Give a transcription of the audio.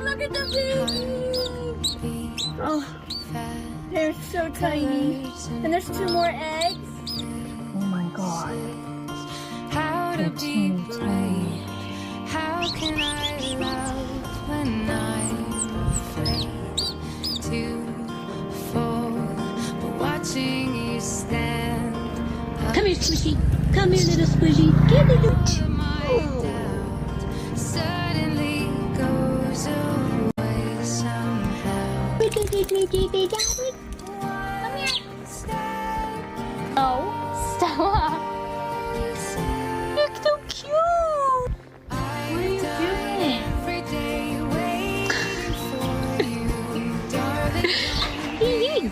look at the baby. Oh, they're so tiny. And there's 2 more eggs. Oh my god. How to be brave? How can I love when I'm afraid to fall? But watching you stand. Come here, Squishy. Come here, little Squishy. Get it. My doubt suddenly goes away somehow. Come here. Oh, Stella. You're so cute. What are you doing? Every day waiting for you, darling.